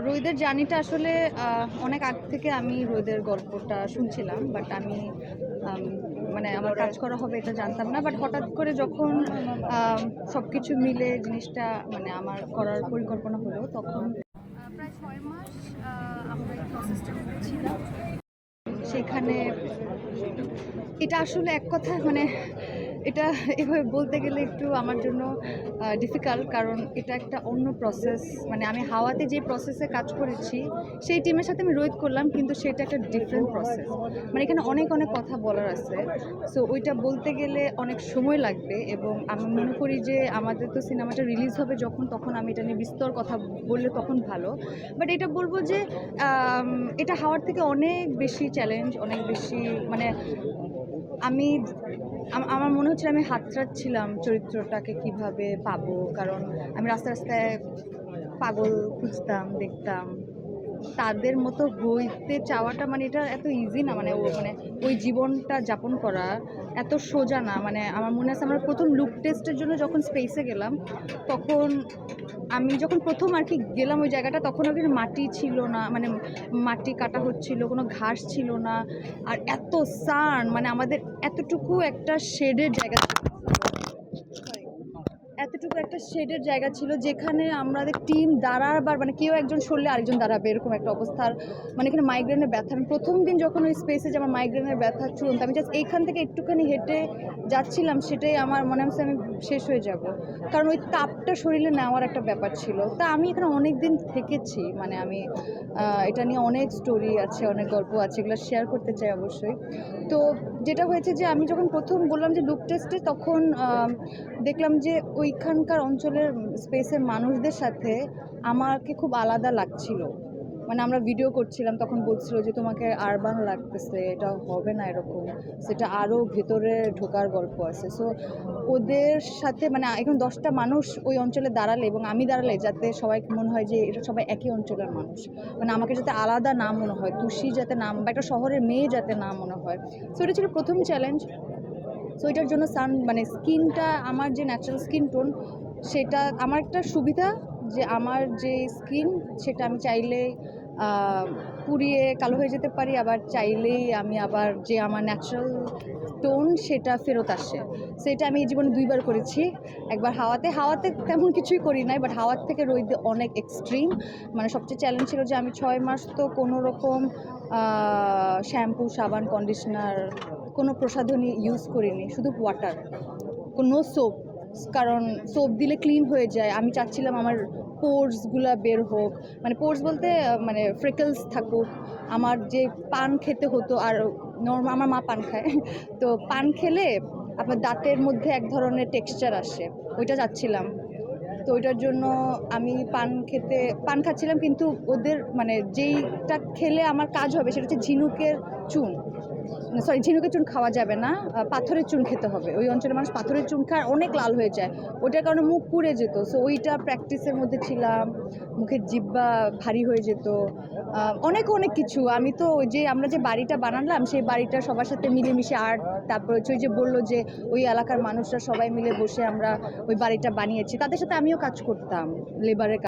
রোহিতের জার্নিটা আসলে অনেক আগ থেকে আমি রোহিতের গল্পটা শুনছিলাম, বাট আমি আম, মানে আমার কাজ করা হবে এটা জানতাম না। বাট হঠাৎ করে যখন সব কিছু মিলে জিনিসটা মানে আমার করার পরিকল্পনা হলো, তখন প্রায় 6 মাস আমরা এই প্রসেসটার মধ্যে ছিলাম। সেখানে এটা আসলে এক কথা মানে এটা এভাবে বলতে গেলে একটু আমার জন্য ডিফিকাল্ট, কারণ এটা একটা অন্য প্রসেস। মানে আমি হাওয়াতে যে প্রসেসে কাজ করেছি সেই টিমের সাথে আমি রোহিত করলাম, কিন্তু সেটা একটা ডিফারেন্ট প্রসেস। মানে এখানে অনেক অনেক কথা বলার আছে, সো ওইটা বলতে গেলে অনেক সময় লাগবে। এবং আমি মনে করি যে আমাদের তো সিনেমাটা রিলিজ হবে যখন, তখন আমি এটা নিয়ে বিস্তর কথা বললে তখন ভালো। বাট এটা বলবো যে এটা হাওয়ার থেকে অনেক বেশি চ্যালেঞ্জ, অনেক বেশি মানে আমি আমার মনে হচ্ছিল আমি হাতড়াচ্ছিলাম চরিত্রটাকে কিভাবে পাবো, কারণ আমি রাস্তায় রাস্তায় পাগল খুঁজতাম, দেখতাম। তাদের মতো হইতে চাওয়াটা মানে এটা এত ইজি না, মানে মানে ওই জীবনটা যাপন করা এত সোজা না। মানে আমার মনে আছে আমরা প্রথম লুক টেস্টের জন্য যখন স্পেসে গেলাম, তখন আমি যখন প্রথম আর কি গেলাম ওই জায়গাটা, তখন ওখানে মাটি ছিল না, মানে মাটি কাটা হচ্ছিল, কোনো ঘাস ছিল না। আর এত সান, মানে আমাদের এতটুকু একটা শেডের জায়গা, এতটুকু একটা শেডের জায়গা ছিল যেখানে আমাদের টিম দাঁড়াবার মানে কেউ একজন সরলে আরেকজন দাঁড়াবে, এরকম একটা অবস্থার। মানে এখানে মাইগ্রেনের ব্যথা, আমি প্রথম দিন যখন ওই স্পেসে যে আমার মাইগ্রেনের ব্যথা চলন্ত, আমি জাস্ট এইখান থেকে একটুখানি হেঁটে যাচ্ছিলাম, সেটাই আমার মনে হচ্ছে আমি শেষ হয়ে যাব, কারণ ওই তাপটা শরীরে নেওয়ার একটা ব্যাপার ছিল। তা আমি এখানে অনেক দিন থেকেছি, মানে আমি এটা নিয়ে অনেক স্টোরি আছে, অনেক গল্প আছে, এগুলো শেয়ার করতে চাই অবশ্যই। তো যেটা হয়েছে যে আমি যখন প্রথম বললাম যে লুক টেস্টে, তখন দেখলাম যে ওইখানকার অঞ্চলের স্পেসের মানুষদের সাথে আমাকে খুব আলাদা লাগছিল। মানে আমরা ভিডিও করছিলাম, তখন বলছিল যে তোমাকে আরবান লাগতেছে, এটা হবে না এরকম, সেটা আরও ভেতরে ঢোকার গল্প আছে। সো ওদের সাথে মানে এখন 10টা মানুষ ওই অঞ্চলে দাঁড়ালে এবং আমি দাঁড়ালে, যাতে সবাই মনে হয় যে এটা সবাই একই অঞ্চলের মানুষ, মানে আমাকে যাতে আলাদা না মনে হয়, তুষি যাতে নাম বা একটা শহরের মেয়ে যাতে না মনে হয়। সো এটা ছিল প্রথম চ্যালেঞ্জ। সো এটার জন্য মানে স্কিনটা, আমার যে ন্যাচারাল স্কিন টোন, সেটা আমার একটা সুবিধা যে আমার যে স্কিন সেটা আমি চাইলে পুড়িয়ে কালো হয়ে যেতে পারি, আবার চাইলেই আমি আবার যে আমার ন্যাচারাল টোন সেটা ফেরত আসে। সেটা আমি এই জীবনে 2বার করেছি। একবার হাওয়াতে, হাওয়াতে তেমন কিছুই করি নাই, বাট হাওয়ার থেকে রোদে অনেক এক্সট্রিম। মানে সবচেয়ে চ্যালেঞ্জ ছিল যে আমি 6 মাস তো কোনো রকম শ্যাম্পু, সাবান, কন্ডিশনার, কোনো প্রসাধনী ইউজ করিনি, শুধু ওয়াটার, কোনো সোপ। কারণ সোপ দিলে ক্লিন হয়ে যায়, আমি চাচ্ছিলাম আমার পোর্সগুলো বের হোক, মানে পোর্স বলতে মানে ফ্রেকলস থাকুক। আমার যে পান খেতে হতো, আর নর্মাল আমার মা পান খায়, তো পান খেলে আপনার দাঁতের মধ্যে এক ধরনের টেক্সচার আসে, ওইটা চাচ্ছিলাম। তো ওইটার জন্য আমি পান খাচ্ছিলাম, কিন্তু ওদের মানে যেইটা খেলে আমার কাজ হবে সেটা হচ্ছে ঝিনুকের চুন। সরি, ঝিনুকের চুন খাওয়া যাবে না, পাথরের চুন খেতে হবে। ওই অঞ্চলের মানুষ পাথরের চুন খায়, অনেক লাল হয়ে যায়, ওইটার কারণে মুখ পুড়ে যেত। সো ওইটা প্র্যাকটিসের মধ্যে ছিলাম, মুখের জিহ্বা ভারী হয়ে যেত, অনেক অনেক কিছু। আমি তো ওই যে আমরা যে বাড়িটা বানালাম, সেই বাড়িটা সবার সাথে মিলেমিশে আর্ট, তারপর হচ্ছে ওই যে বললো যে ওই এলাকার মানুষরা সবাই মিলে বসে আমরা ওই বাড়িটা বানিয়েছি, তাদের সাথে আমিও কাজ করতাম, লেবারের